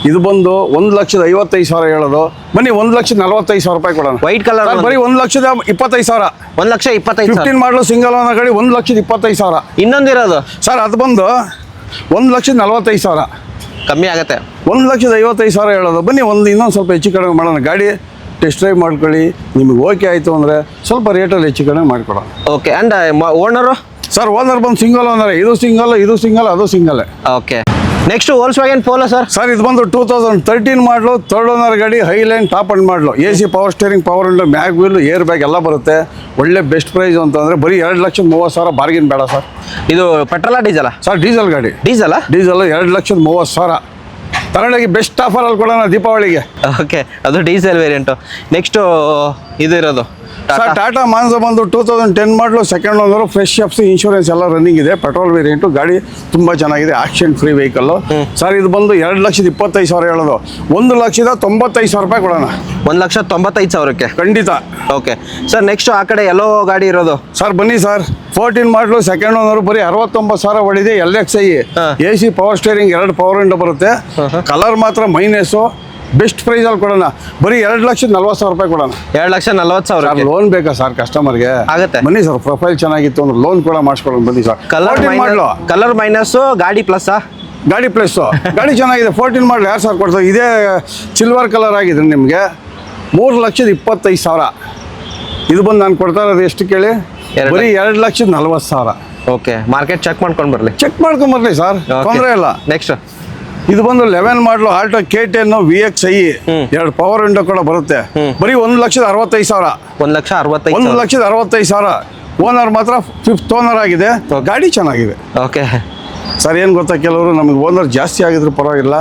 ಇದು ಬಂದು 1,55,000 ಹೇಳೋದು. ಬನ್ನಿ 1,40,000 ರೂಪಾಯಿ ಕೊಡೋಣ. ವೈಟ್ ಕಲರ್ ಬರೀ 1,25,000. 1,25,000. 15 ಮಾಡಲು ಸಿಂಗಲ್ ಓನರ್ ಗಾಡಿ, 1,25,000. ಇನ್ನೊಂದು ಇರೋದು ಸರ್ ಅದು ಬಂದು 1,45,000. ಕಮ್ಮಿ ಆಗತ್ತೆ. 1,55,000 ಹೇಳೋದು. ಬನ್ನಿ ಇನ್ನೊಂದು ಸ್ವಲ್ಪ ಹೆಚ್ಚು ಕಡಿಮೆ ಮಾಡೋಣ. ಗಾಡಿ ಟೆಸ್ಟ್ ಡ್ರೈವ್ ಮಾಡ್ಕೊಳ್ಳಿ, ನಿಮಗೆ ಓಕೆ ಆಯಿತು ಅಂದರೆ ಸ್ವಲ್ಪ ರೇಟಲ್ಲಿ ಹೆಚ್ಚು ಕಡಿಮೆ ಮಾಡಿಕೊಡೋಣ. Okay, and owner sir owner ಬಂದು ಸಿಂಗಲ್ ಓನರ್, ಇದು ಸಿಂಗಲ್, ಅದು single. Okay, next Volkswagen Polo sir. Sir ಇದು ಬಂದು 2013 ಮಾಡಲು 3rd ಓನರ್ ಗಾಡಿ, ಹೈಲೈನ್ ಟಾಪ್ ಅಂಡ್ ಮಾಡಲು, AC power steering, power window, mag wheel, air bag ಎಲ್ಲ ಬರುತ್ತೆ. ಒಳ್ಳೆ ಬೆಸ್ಟ್ ಪ್ರೈಸ್ ಅಂತಂದರೆ ಬರೀ 2,30,000, ಬಾರ್ಗಿನ್ ಬೇಡ ಸರ್. ಇದು ಪೆಟ್ರೋಲಾ ಡೀಸೆಲಾ? ಸರ್ ಡೀಸೆಲ್ ಗಾಡಿ. ಡೀಸೆಲಾ? ಡೀಸೆಲ್ 2,30,000. ತಗೊಂಡೋಗಿ ಬೆಸ್ಟ್ ಆಫರಲ್ಲಿ ಕೊಡೋಣ ದೀಪಾವಳಿಗೆ. ಓಕೆ, ಅದು ಡೀಸೆಲ್ ವೇರಿಯಂಟು. ನೆಕ್ಸ್ಟು ಇದು ಇರೋದು ಸರ್ ಟಾಟಾ ಮಾನ್ಸ ಬಂದು 2010 ಮಾಡಲು second owner, fresh FC, insurance ಎಲ್ಲ ರನ್ನಿಂಗ್ ಇದೆ, ಪೆಟ್ರೋಲ್ ವೇರಿಯಂಟು, ಗಾಡಿ ತುಂಬ ಚೆನ್ನಾಗಿದೆ, ಆಕ್ಷನ್ ಫ್ರೀ ವೆಹಿಕಲ್ಲು. ಸರ್ ಇದು ಬಂದು 2,25,000 ಹೇಳೋದು, 1,95,000 ರೂಪಾಯಿ ಕೊಡೋಣ. 1,95,000ಕ್ಕೆ ಖಂಡಿತ. ಓಕೆ ಸರ್, ನೆಕ್ಸ್ಟ್ ಆ ಕಡೆ ಎಲ್ಲೋ ಗಾಡಿ ಇರೋದು ಸರ್ ಬನ್ನಿ ಸರ್, 14 ಮಾಡಲು ಸೆಕೆಂಡ್ ಓನರು, ಬರೀ 69,000 ಹೊಡಿದೆ, LXi, AC power steering, 2 power window ಬರುತ್ತೆ, ಕಲರ್ ಮಾತ್ರ ಮೈನಸ್ಸು, ಬೆಸ್ಟ್ ಪ್ರೈಸಲ್ಲಿ ಕೊಡೋಣ, ಬರೀ 2,40,000 ರೂಪಾಯಿ ಕೊಡೋಣ. 2,40,000 ಲೋನ್ ಬೇಕಾ ಸರ್ ಕಸ್ಟಮರ್ಗೆ? ಆಗುತ್ತೆ. ಬನ್ನಿ ಸರ್, ಪ್ರೊಫೈಲ್ ಚೆನ್ನಾಗಿತ್ತು ಅಂದ್ರೆ ಲೋನ್ ಕೂಡ ಮಾಡಿಸ್ಕೊಳ್ಳೋಣ ಬನ್ನಿ ಸರ್. ಕಲರ್ ಮೈನಸ್, ಗಾಡಿ ಪ್ಲಸ್, ಗಾಡಿ ಪ್ಲಸ್, ಗಾಡಿ ಚೆನ್ನಾಗಿದೆ. 14 ಮಾಡಲು 2,000 ಕೊಡ್ತಾರೆ, ಇದೇ ಸಿಲ್ವರ್ ಕಲರ್ ಆಗಿದೆ ನಿಮಗೆ, 3,25,000. ಇದು ಬಂದು ನಾನು ಕೊಡ್ತಾ ಇರೋದು ಎಷ್ಟು ಕೇಳಿ, ಬರೀ 2,40,000. ಓಕೆ, ಮಾರ್ಕೆಟ್ ಚೆಕ್ ಮಾಡ್ಕೊಂಡು ಬರಲಿ. ಚೆಕ್ ಮಾಡ್ಕೊಂಬರ್ಲಿ ಸರ್, ತೊಂದರೆ ಇಲ್ಲ. ನೆಕ್ಸ್ಟ್ ಇದು ಬಂದು 11 ಮಾಡಲು Alto K10 VXi, 2 power window ಕೂಡ ಬರುತ್ತೆ, ಬರೀ 1,65,000. 1,65,000. ಓನರ್ ಮಾತ್ರ 5th ಓನರ್ ಆಗಿದೆ, ಗಾಡಿ ಚೆನ್ನಾಗಿದೆ. ಓಕೆ ಸರ್ ಏನು ಗೊತ್ತಾ, ಕೆಲವರು ನಮಗೆ ಓನರ್ ಜಾಸ್ತಿ ಆಗಿದ್ರು ಪರವಾಗಿಲ್ಲ,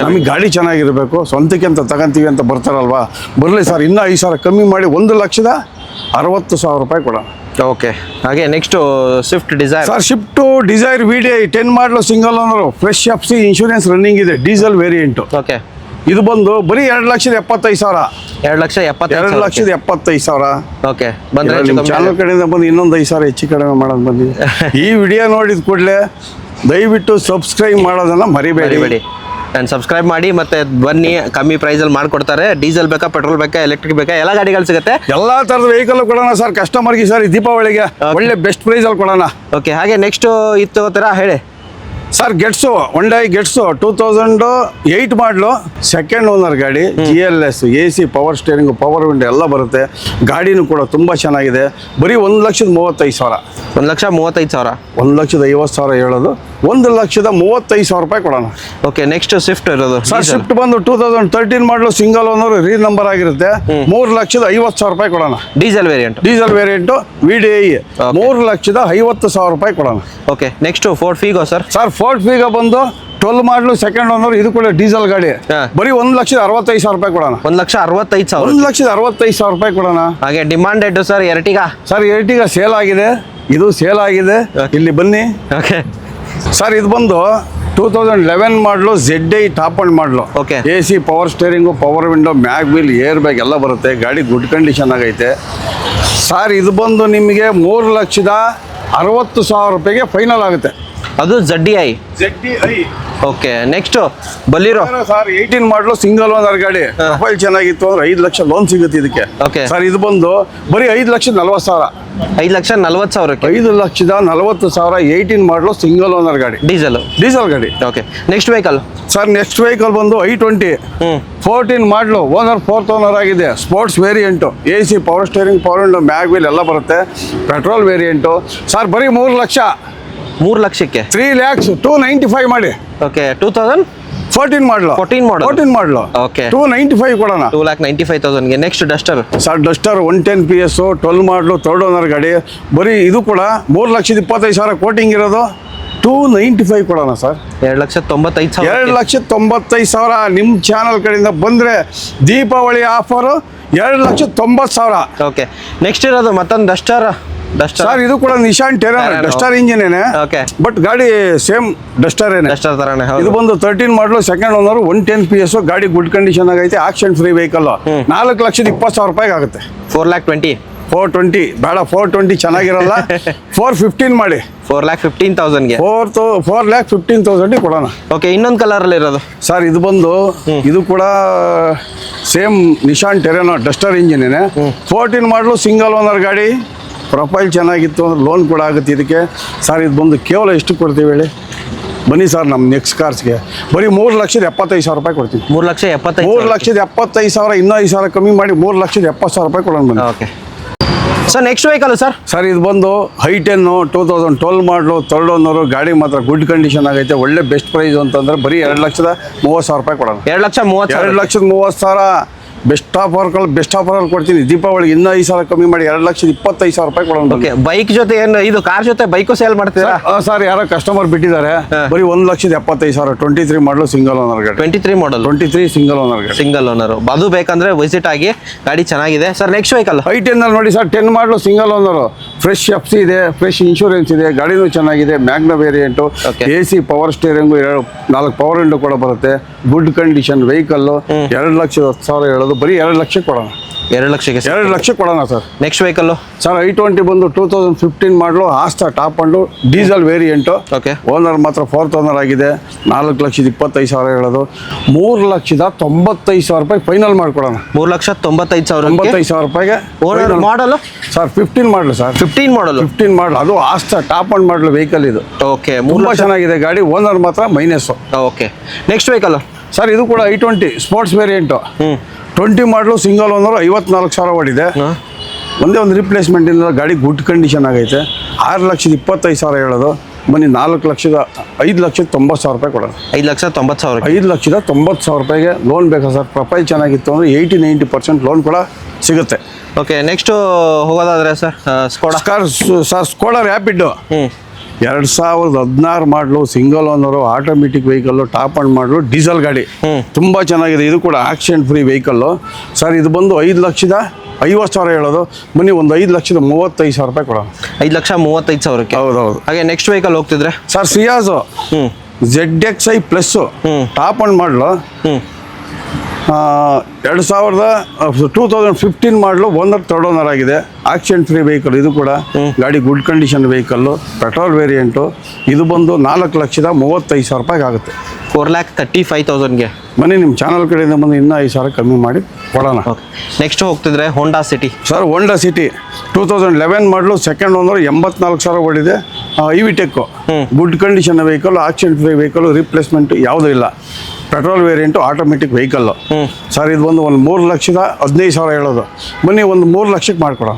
ನಮಗೆ ಗಾಡಿ ಚೆನ್ನಾಗಿರಬೇಕು, ಸ್ವಂತಕ್ಕೆ ಅಂತ ತಗೊಂತೀವಿ ಅಂತ ಬರ್ತಾರಲ್ವಾ, ಬರಲಿ ಸರ್, ಇನ್ನೂ 5,000 ಕಮ್ಮಿ ಮಾಡಿ 1,60,000 ರೂಪಾಯಿ ಕೊಡೋಣ. ಓಕೆ, ಹಾಗೆ next Swift Dzire. Sir Swift Dzire VDI 10 ಮಾಡಲು single owner, fresh FC, insurance running ಇದೆ, ಡೀಸೆಲ್ ವೇರಿಯಂಟು. ಓಕೆ, ಇದು ಬಂದು ಬರೀ 2,75,000. 2,75,000. ಓಕೆ, ಬಂದ್ರೆ ಚಾನಲ್ ಕಡೆಯಿಂದ ಬಂದು ಇನ್ನೊಂದು 5,000 ಹೆಚ್ಚು ಕಡಿಮೆ ಮಾಡೋದು ಬಂದಿದೆ. ಈ ವಿಡಿಯೋ ನೋಡಿದ ಕೂಡಲೇ ದಯವಿಟ್ಟು ಸಬ್ಸ್ಕ್ರೈಬ್ ಮಾಡೋದನ್ನ ಮರಿಬೇಡಿ. ಆ್ಯಂಡ್ ಸಬ್ಸ್ಕ್ರೈಬ್ ಮಾಡಿ, ಮತ್ತೆ ಬನ್ನಿ, ಕಮ್ಮಿ ಪ್ರೈಸಲ್ಲಿ ಮಾಡಿಕೊಡ್ತಾರೆ. ಡೀಸೆಲ್ ಬೇಕಾ, ಪೆಟ್ರೋಲ್ ಬೇಕಾ, ಎಲೆಕ್ಟ್ರಿಕ್ ಬೇಕಾ, ಎಲ್ಲ ಗಾಡಿಗಳು ಸಿಗುತ್ತೆ, ಎಲ್ಲ ಥರದ ವೆಹಿಕಲ್ ಕೊಡೋಣ ಸರ್ ಕಸ್ಟಮರ್ಗೆ. ಸರ್ ಈ ದೀಪಾವಳಿಗೆ ಒಳ್ಳೆ ಬೆಸ್ಟ್ ಪ್ರೈಸಲ್ಲಿ ಕೊಡೋಣ. ಓಕೆ, ಹಾಗೆ ನೆಕ್ಸ್ಟ್ ಇದು ತಗೋತೀರಾ ಹೇಳಿ ಸರ್. ಗೆಟ್ಸು, ಹೊಂಡೈ ಗೆಟ್ಸು 2008 ಮಾಡಲು, ಸೆಕೆಂಡ್ ಓನರ್ ಗಾಡಿ, GLS, AC power steering, power window ಎಲ್ಲ ಬರುತ್ತೆ, ಗಾಡಿನೂ ಕೂಡ ತುಂಬ ಚೆನ್ನಾಗಿದೆ, ಬರೀ 1,35,000. 1,35,000. 1,50,000 ಹೇಳೋದು, 1,35,000 ರೂಪಾಯಿ ಕೊಡೋಣ. ಓಕೆ, ನೆಕ್ಸ್ಟ್ ಸ್ವಿಫ್ಟ್ ಇರೋದು ಸರ್. ಸ್ವಿಫ್ಟ್ ಬಂದು 2013 ಮಾಡಲು, ಸಿಂಗಲ್ ಓನರ್, ರೀ ನಂಬರ್ ಆಗಿರುತ್ತೆ, 3,50,000 ರೂಪಾಯಿ ಕೊಡೋಣ. ಡೀಸೆಲ್ ವೇರಿಯಂಟು VDI 3,50,000 ರೂಪಾಯಿ ಕೊಡೋಣ. Okay, next Ford Figo sir. Ford Figo ಬಂದು 12 ಮಾಡಲು, ಸೆಕೆಂಡ್ ಓನರ್, ಇದು ಕೂಡ ಡೀಸೆಲ್ ಗಾಡಿ, ಬರೀ 1,65,000 ರೂಪಾಯಿ ಕೊಡೋಣ. 1,65,000. 1,65,000 ರೂಪಾಯಿ ಕೊಡೋಣ. ಹಾಗೆ demanded sir Ertiga. Sir Ertiga sale ಆಗಿದೆ, ಇದು ಸೇಲ್ ಆಗಿದೆ, ಇಲ್ಲಿ ಬನ್ನಿ. ಓಕೆ ಸರ್, ಇದು ಬಂದು 2011 ಮಾಡಲು, ZI ಟಾಪ್ ಅಂಡ್ ಮಾಡಲು, okay, AC power steering, power window, mag wheel, air bag ಎಲ್ಲ ಬರುತ್ತೆ, ಗಾಡಿ ಗುಡ್ ಕಂಡೀಷನ್ ಆಗೈತೆ. ಸರ್ ಇದು ಬಂದು ನಿಮಗೆ 3,60,000 ರೂಪಾಯಿಗೆ ಫೈನಲ್ ಆಗುತ್ತೆ. ಅದು ZDI. ಓಕೆ, ನೆಕ್ಸ್ಟ್ ಬಲಿರೋ ಸರ್ 18 ಮಾಡಲು, ಸಿಂಗಲ್ ಓನರ್ ಗಾಡಿ, ಪ್ರೊಫೈಲ್ ಚೆನ್ನಾಗಿತ್ತು ಅಂದ್ರೆ 5 ಲಕ್ಷ ಲೋನ್ ಸಿಗುತ್ತೆ ಇದಕ್ಕೆ. ಓಕೆ ಸರ್, ಇದು ಬಂದು ಬರೀ 5,40,000. 5,40,000. 5,40,000. 18 ಮಾಡಲು, ಸಿಂಗಲ್ ಓನರ್ ಗಾಡಿ, ಡೀಸೆಲ್ ಗಾಡಿ. Okay, next vehicle sir. Next vehicle ಬಂದು I20 14 ಮಾಡಲು, ಓನರ್ 4th ಓನರ್ ಆಗಿದೆ, sports variant, AC power steering, power window, mag wheel ಎಲ್ಲ ಬರುತ್ತೆ, ಪೆಟ್ರೋಲ್ ವೇರಿಯಂಟು. ಸರ್ ಬರೀ 3 ಲಕ್ಷ. 3 ಲಕ್ಷಕ್ಕೆ 3,295 ಮಾಡಿ. ಓಕೆ, 2014 ಮಾಡಲು. ಓಕೆ, 295 ಕೊಡೋಣ. 2,95,000ಗೆ. Next Duster. Sir Duster 110 PS 12 ಮಾಡಲು, 3rd ಓನರ್ ಗಾಡಿ, ಬರೀ ಇದು ಕೂಡ 3,25,000 ಕೋಟಿಂಗ್ ಇರೋದು, 295 ಕೊಡೋಣ ಸರ್. 2,95,000. 2,95,000 ನಿಮ್ಮ ಚಾನಲ್ ಕಡೆಯಿಂದ ಬಂದರೆ ದೀಪಾವಳಿ ಆಫರು 2,90,000. ಓಕೆ, ನೆಕ್ಸ್ಟ್ ಇರೋದು ಮತ್ತೊಂದು ಡಸ್ಟರ್. ಸರ್ ಇದು ಕೂಡ ನಿಶಾನ್ ಟೆರಾನೋ, ಡಸ್ಟರ್ ಇಂಜಿನ್ ಏನೇ, ಬಟ್ ಗಾಡಿ ಸೇಮ್ ಡಸ್ಟರ್ ತರಾನೆ. ಇದು ಬಂದು 13 ಮಾಡಲು, ಸೆಕೆಂಡ್ ಓನರ್, 110 PS, ಗಾಡಿ ಗುಡ್ ಕಂಡೀಷನ್ ಆಗೈತೆ, ಆಕ್ಷನ್ ಫ್ರೀ ವೆಹಿಕಲ್, 4,20,000 ರೂಪಾಯಿ ಆಗುತ್ತೆ. 4,20,000. 420 ಬೇಡ, 420 ಚೆನ್ನಾಗಿರಲ್ಲ, 415 ಮಾಡಿ. 4,15,000ಗೆ. 4,15,000 ಕೊಡೋಣ. ಓಕೆ, ಇನ್ನೊಂದು ಕಲರಲ್ಲಿ ಇರೋದು ಸರ್. ಇದು ಬಂದು ಇದು ಕೂಡ ಸೇಮ್ ನಿಶಾನ್ ಟೆರಾನೋ, ಡಸ್ಟರ್ ಇಂಜಿನ್ ಏನೇ, 14 ಮಾಡಲು, ಸಿಂಗಲ್ ಓನರ್ ಗಾಡಿ, ಪ್ರೊಫೈಲ್ ಚೆನ್ನಾಗಿತ್ತು ಅಂದ್ರೆ ಲೋನ್ ಕೂಡ ಆಗುತ್ತೆ ಇದಕ್ಕೆ. ಸರ್ ಇದು ಬಂದು ಕೇವಲ ಎಷ್ಟು ಕೊಡ್ತೀವಿ ಹೇಳಿ? ಬನ್ನಿ ಸರ್, ನಮ್ಮ ನೆಕ್ಸ್ಟ್ ಕಾರ್ಸ್ಗೆ ಬರೀ 3,75,000 ರೂಪಾಯಿ ಕೊಡ್ತೀವಿ. 3,75,000. ಇನ್ನೂ 5,000 ಕಮ್ಮಿ ಮಾಡಿ 3,70,000 ರೂಪಾಯಿ ಕೊಡೋಣ ಬನ್ನಿ. Okay sir, next vehicle sir. Sir ಇದು ಬಂದು I10 2012 ಮಾಡಲು, 3rd ಓನರು, ಗಾಡಿ ಮಾತ್ರ ಗುಡ್ ಕಂಡೀಷನ್ ಆಗೈತೆ, ಒಳ್ಳೆ ಬೆಸ್ಟ್ ಪ್ರೈಸ್ ಅಂತಂದ್ರೆ ಬರೀ 2,30,000 ರೂಪಾಯಿ ಕೊಡೋಣ. 2,30,000. 2,30,000. ಬೆಸ್ಟ್ ಆಫರಲ್ಲಿ ಕೊಡ್ತೀನಿ. ದೀಪಾವಳಿಗೆ ಇನ್ನೂ 5,000 ಕಮ್ಮಿ ಮಾಡಿ 2,25,000 ರೂಪಾಯಿ ಕೊಡೋಣ. ಓಕೆ, ಬೈಕ್ ಜೊತೆ ಏನು ಇದು ಕಾರ್ ಜೊತೆ ಬೈಕು ಸೇಲ್ ಮಾಡ್ತೀರಾ? ಸರ್ ಯಾರೋ ಕಸ್ಟಮರ್ ಬಿಟ್ಟಿದ್ದಾರೆ, ಬರೀ 1,75,000 23 ಮಾಡಲು ಸಿಂಗಲ್ ಓನರ್ ಗಾಡಿ. 23 ಮಾಡಲ್ 23 ಸಿಂಗಲ್ ಓನರ್ ಗಾಡಿ. Single owner. ಅದು ಬೇಕಂದ್ರೆ ವಿಸಿಟ್ ಆಗಿ, ಗಾಡಿ ಚೆನ್ನಾಗಿದೆ ಸರ್. ನೆಕ್ಸ್ಟ್ ವೆಹಿಕಲ್ i10 ಅಲ್ಲಿ ನೋಡಿ ಸರ್, 10 ಮಾಡಲು ಸಿಂಗಲ್ ಓನರು, ಫ್ರೆಶ್ FC ಇದೆ, ಫ್ರೆಶ್ ಇನ್ಶೂರೆನ್ಸ್ ಇದೆ, ಗಾಡಿನೂ ಚೆನ್ನಾಗಿದೆ, Magna variant, AC power steering, 4 power window ಕೂಡ ಬರುತ್ತೆ, ಗುಡ್ ಕಂಡೀಷನ್ ವೆಹಿಕಲ್ಲು. 2,10,000 ಹೇಳೋದು, ಬರೀ 2 ಲಕ್ಷ ಕೊಡೋಣ. 2 ಲಕ್ಷಕ್ಕೆ 2 ಲಕ್ಷ ಕೊಡೋಣ sir. Next vehicle sir i20 ಬಂದು 2015 ಮಾಡಲು, ಆಸ್ಟಾ ಟಾಪ್ ಅಂಡು ಡೀಸೆಲ್ ವೇರಿಯಂಟು. ಓಕೆ, ಓನರ್ ಮಾತ್ರ 4th ಓನರ್ ಆಗಿದೆ. 4,25,000 ಹೇಳೋದು, 3,95,000 ರೂಪಾಯಿ ಫೈನಲ್ ಮಾಡ್ಕೊಡೋಣ. 3,95,000 ರೂಪಾಯಿಗೆ. ಓನರ್ ಮಾಡಲು ಸರ್ 15 ಮಾಡಲು ಸರ್, 15 ಮಾಡಲು, ಅದು ಆಸ್ಟಾ ಟಾಪ್ ಅಂಡ್ ಮಾಡಲು ವೆಹಿಕಲ್ ಇದು. ಓಕೆ, ತುಂಬ ಚೆನ್ನಾಗಿದೆ ಗಾಡಿ, ಓನರ್ ಮಾತ್ರ minus. Okay, next vehicle sir ಇದು ಕೂಡ i20 ಸ್ಪೋರ್ಟ್ಸ್ ವೇರಿಯಂಟು. 20 ಮಾಡಲು ಸಿಂಗಲ್ ಓನರು, 54,000 ಓಡಿದೆ. ಒಂದೇ ಒಂದು ರಿಪ್ಲೇಸ್ಮೆಂಟ್ ಇಲ್ಲ, ಗಾಡಿ ಗುಡ್ ಕಂಡೀಷನ್ ಆಗೈತೆ. 6,25,000 ಹೇಳೋದು, ಬನ್ನಿ 5,90,000 ರೂಪಾಯಿ ಕೊಡೋಣ. 5,90,000 5,90,000 ರೂಪಾಯಿಗೆ ಲೋನ್ ಬೇಕಾ ಸರ್? ಪ್ರೊಫೈಲ್ ಚೆನ್ನಾಗಿತ್ತು ಅಂದರೆ 80-90% ಲೋನ್ ಕೂಡ ಸಿಗುತ್ತೆ. ಓಕೆ, ನೆಕ್ಸ್ಟ್ ಹೋಗೋದಾದ್ರೆ ಸರ್ ಸ್ಕೋಡಾ ರ್ಯಾಪಿಡ್ 2016 ಮಾಡಲು single owner, automatic vehicle, top end ಮಾಡಲು, ಡೀಸೆಲ್ ಗಾಡಿ. ತುಂಬ ಚೆನ್ನಾಗಿದೆ, ಇದು ಕೂಡ ಆಕ್ಸಿಡೆಂಟ್ ಫ್ರೀ ವೆಹಿಕಲ್ಲು. ಸರ್ ಇದು ಬಂದು 5,50,000 ಹೇಳೋದು, ಬನ್ನಿ ಒಂದು 5,35,000 ರೂಪಾಯಿ ಕೊಡೋಣ. 5,35,000ಕ್ಕೆ. ಹೌದೌದು. ಹಾಗೆ ನೆಕ್ಸ್ಟ್ ವೆಹಿಕಲ್ ಹೋಗ್ತಿದ್ರೆ sir Ciaz ZXi plus, top end ಮಾಡಲು, 2015 ಮಾಡಲು, ಓನರ್ 3rd ಓನರ್ ಆಗಿದೆ, ಆಕ್ಸಿಡೆಂಟ್ ಫ್ರೀ ವೆಹಿಕಲ್. ಇದು ಕೂಡ ಗಾಡಿ good condition vehicle, petrol variant. ಇದು ಬಂದು 4,35,000 ರೂಪಾಯಿಗೆ ಆಗುತ್ತೆ. 4,35,000ಗೆ. ಬನ್ನಿ ನಿಮ್ಮ ಚಾನಲ್ ಕಡೆಯಿಂದ ಬಂದು ಇನ್ನೂ 5,000 ಕಮ್ಮಿ ಮಾಡಿ ಕೊಡೋಣ. ನೆಕ್ಸ್ಟ್ ಹೋಗ್ತಿದ್ರೆ Honda City. Sir Honda City 2011 ಮಾಡಲು, 2nd ಓನರು, 84,000 ಓಡಿದೆ. IVTEC, good condition vehicle, accident free vehicle, replacement ಯಾವುದೂ ಇಲ್ಲ, petrol variant, automatic vehicle. Sir ಇದು ಬಂದು ಒಂದು 3,15,000 ಹೇಳೋದು, ಬನ್ನಿ ಒಂದು 3 ಲಕ್ಷಕ್ಕೆ ಮಾಡಿಕೊಡೋಣ.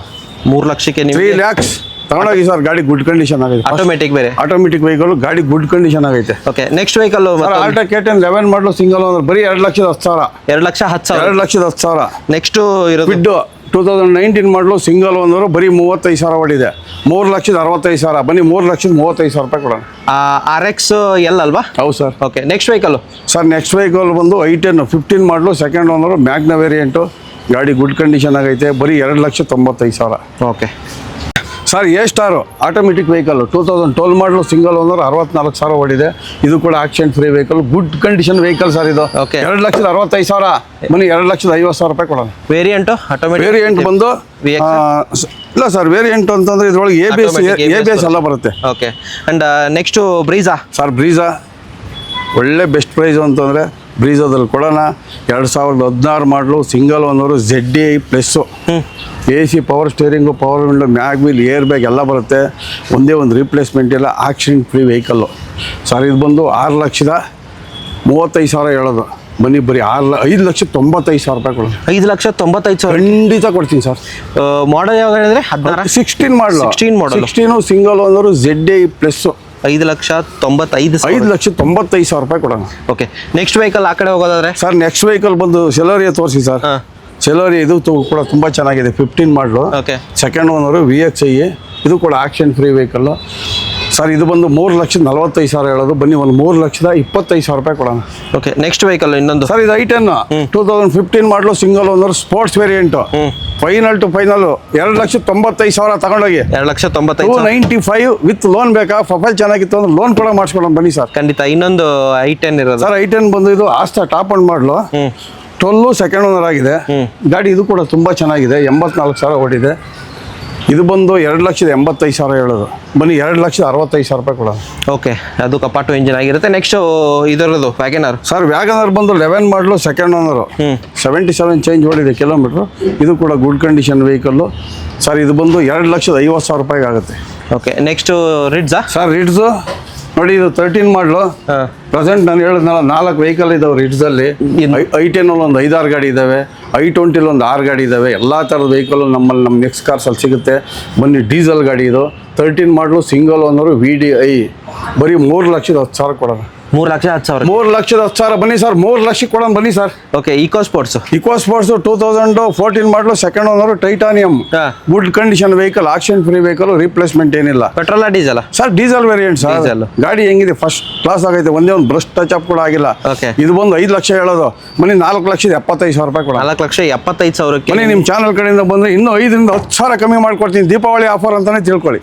3 ಲಕ್ಷಕ್ಕೆ 3 lakhs ತಗೊಂಡೋಗಿ ಸರ್. ಗಾಡಿ ಗುಡ್ ಕಂಡೀಷನ್ ಆಗೈತೆ, ಆಟೋಮೆಟಿಕ್ ಬೇರೆ, ಆಟೋಮೆಟಿಕ್ ವೆಹಿಕಲ್, ಗಾಡಿ ಗುಡ್ ಕಂಡೀಷನ್ ಆಗೈತೆ. Okay, next vehicle Alto K10 11 ಮಾಡಲು ಸಿಂಗಲ್ ಓನರ್, ಬರೀ 2,10,000. 2,10,000. 2,10,000. ನೆಕ್ಸ್ಟ್ ಇರೋದು ಬಿಡ್ಡು 2019 ಮಾಡಲು ಸಿಂಗಲ್ ಓನರು, ಬರೀ 35,000 ಓಡಿದೆ. 3,65,000. ಬನ್ನಿ 3,35,000 ರೂಪಾಯಿ ಕೊಡೋಣ. RX L ಅಲ್ವಾ? ಹೌದು sir. Okay, next vehicle sir next vehicle ಬಂದು i10 15 ಮಾಡಲು, 2nd ಓನರು, ಮ್ಯಾಗ್ನಾ ವೇರಿಯಂಟು, ಗಾಡಿ ಗುಡ್ ಕಂಡೀಷನ್ ಆಗೈತೆ, ಬರೀ 2,95,000. Okay sir star automatic vehicle 2012 ಮಾಡಲು, ಸಿಂಗಲ್ ಓನರ್, 64,000 ಓಡಿದೆ. ಇದು ಕೂಡ accident free vehicle, good condition vehicle sir ಇದು. Okay. 2,65,000. ಬನ್ನಿ 2,50,000 ರೂಪಾಯಿ ಕೊಡೋಣ. ವೇರಿಯಂಟು ಆಟೋಮೆಟಿಕ್ ವೇರಿಯಂಟ್ ಬಂದು VX? ಇಲ್ಲ ಸರ್, ವೇರಿಯಂಟ್ ಅಂತಂದ್ರೆ ಇದ್ರೊಳಗೆ ABS ಎಲ್ಲ ಬರುತ್ತೆ. Okay, and next Brezza. Sir Brezza ಒಳ್ಳೆ ಬೆಸ್ಟ್ ಪ್ರೈಸ್ ಅಂತಂದರೆ ಬ್ರೀಜಾದಲ್ಲಿ ಕೊಡೋಣ. 2016 ಮಾಡಲು, single owner, ZDI plus, AC power steering, power window, mag wheel, air bag ಎಲ್ಲ ಬರುತ್ತೆ. ಒಂದೇ ಒಂದು ರಿಪ್ಲೇಸ್ಮೆಂಟ್ ಇಲ್ಲ, ಆಕ್ಸಿಡೆಂಟ್ ಫ್ರೀ ವೆಹಿಕಲ್ಲು. ಸರ್ ಇದು ಬಂದು 6,35,000 ಹೇಳೋದು, ಬನ್ನಿ ಬರೀ 5,95,000 ರೂಪಾಯಿ ಕೊಡೋಣ. 5,95,000 ಖಂಡಿತ ಕೊಡ್ತೀನಿ ಸರ್. ಮಾಡಲ್ ಯಾವಾಗ ಹೇಳಿದ್ರೆ 16 16 ಮಾಡಲು, 16 ಸಿಂಗಲ್ ಓನರು, ZDI ಪ್ಲಸ್ಸು, 5,95,000. 5,95,000 ರೂಪಾಯಿ ಕೊಡೋಣ. ಓಕೆ, ನೆಕ್ಸ್ಟ್ ವೆಹಿಕಲ್ ಆ ಕಡೆ ಹೋಗೋದಾದ್ರೆ ಸರ್ ನೆಕ್ಸ್ಟ್ ವೆಹಿಕಲ್ ಬಂದು ಸೆಲೋರಿಯಾ ತೋರಿಸಿ ಸರ್. ಸೆಲೋರಿ ಇದು ಕೂಡ ತುಂಬ ಚೆನ್ನಾಗಿದೆ, 15 ಮಾಡಲು, ಓಕೆ, 2nd ಓನರು, VXi. ಇದು ಕೂಡ ಆಕ್ಷನ್ ಫ್ರೀ ವೆಹಿಕಲ್ಲು. ಸರ್ ಇದು ಬಂದು 3,45,000 ಹೇಳೋದು, ಬನ್ನಿ ಒಂದು 3,25,000 ರೂಪಾಯಿ ಕೊಡೋಣ. ಓಕೆ, ನೆಕ್ಸ್ಟ್ ವೆಹಿಕಲ್ ಇನ್ನೊಂದು ಸರ್ ಇದು i10 2015 ಮಾಡಲು, single owner, sports variant. Final to final 2,95,000 ತಗೊಂಡೋಗಿ. 2,95,000. 295 ವಿತ್ ಲೋನ್ ಬೇಕಾ? ಪ್ರೊಫೈಲ್ ಚೆನ್ನಾಗಿತ್ತು ಅಂದ್ರೆ ಲೋನ್ ಕೂಡ ಮಾಡಿಸ್ಕೊಳೋಣ ಬನ್ನಿ ಸರ್. ಖಂಡಿತ. ಇನ್ನೊಂದು i10 ಇರೋದು ಸರ್ i10 ಬಂದು ಇದು ಆಸ್ಟಾ ಟಾಪ್ ಅಂಡ್ ಮಾಡಲು, 12 2nd ಓನರ್ ಆಗಿದೆ. ಗಾಡಿ ಇದು ಕೂಡ ತುಂಬ ಚೆನ್ನಾಗಿದೆ, 84,000 ಓಡಿದೆ. ಇದು ಬಂದು 2,85,000 ಹೇಳೋದು, ಬನ್ನಿ 2,65,000 ರೂಪಾಯಿ ಕೊಡೋಣ. ಓಕೆ, ಅದು ಕಪಾಟು ಇಂಜಿನ್ ಆಗಿರುತ್ತೆ. ನೆಕ್ಸ್ಟ್ ಇದರದು ವ್ಯಾಗನರ್. ಸರ್ ವ್ಯಾಗನರ್ ಬಂದು 11 ಮಾಡಲು, 2nd ಓನರು, 77 ಚೇಂಜ್ ಓಡಿದೆ ಕಿಲೋಮೀಟ್ರು. ಇದು ಕೂಡ ಗುಡ್ ಕಂಡೀಷನ್ ವೆಹಿಕಲ್ಲು. ಸರ್ ಇದು ಬಂದು 2,50,000 ರೂಪಾಯಿಗೆ ಆಗುತ್ತೆ. ಓಕೆ, ನೆಕ್ಸ್ಟ್ ರಿಡ್ಜಾ. ಸರ್ ರಿಡ್ಸು ನೋಡಿ, ಇದು 13 ಮಾಡಲು. ಪ್ರೆಸೆಂಟ್ ನಾನು ಹೇಳಿದ್ನಲ್ಲ 4 ವೆಹಿಕಲ್ ಇದಾವೆ ರಿಡ್ಸಲ್ಲಿ. i10 ಒಂದು 5-6 ಗಾಡಿ ಇದ್ದಾವೆ, i20 ಒಂದು 6 ಗಾಡಿ ಇದ್ದಾವೆ. ಎಲ್ಲ ಥರದ ವೆಹಿಕಲ್ಲು ನಮ್ಮ ನೆಕ್ಸ್ಟ್ ಕಾರ್ಸಲ್ಲಿ ಸಿಗುತ್ತೆ. ಬನ್ನಿ ಡೀಸೆಲ್ ಗಾಡಿ ಇದು, 13 ಮಾಡಲು, ಸಿಂಗಲ್ ಓನರು, VDI, ಬರೀ 3,10,000 ಕೊಡೋಣ. 3,10,000. 3,10,000 ಬನ್ನಿ ಸರ್, 3 ಲಕ್ಷಕ್ಕೆ ಕೊಡೋಣ ಬನ್ನಿ sir. Okay, Eco Sports. Eco Sports 2014 ಮಾಡಲು, ಸೆಕೆಂಡ್ ಓನರ್, ಟೈಟಾನಿಯಂ, ಹಾ. Good condition vehicle, accident free vehicle, replacement ಏನಿಲ್ಲ. Petrol diesel? Sir diesel variant sir. Diesel. ಗಾಡಿ ಹೆಂಗಿದೆ, ಫಸ್ಟ್ ಕ್ಲಾಸ್ ಆಗೈತೆ, ಒಂದೇ ಒಂದು ಬ್ರಷ್ ಟಚ್ ಅಪ್ ಕೂಡ ಆಗಿಲ್ಲ. Okay. ಇದು ಬಂದು 5 ಲಕ್ಷ ಹೇಳೋದು, ಮನೆ 4,75,000 ರೂಪಾಯಿ ಕೊಡ. 4,75,000. ಮನೆ ನಿಮ್ಮ ಚಾನಲ್ ಕಡೆಯಿಂದ ಬಂದ್ರೆ ಇನ್ನೂ 5 ರಿಂದ 10,000 ಕಮ್ಮಿ ಮಾಡ್ಕೊಡ್ತೀನಿ. ದೀಪಾವಳಿ ಆಫರ್ ಅಂತಾನೆ ತಿಳ್ಕೊಳ್ಳಿ.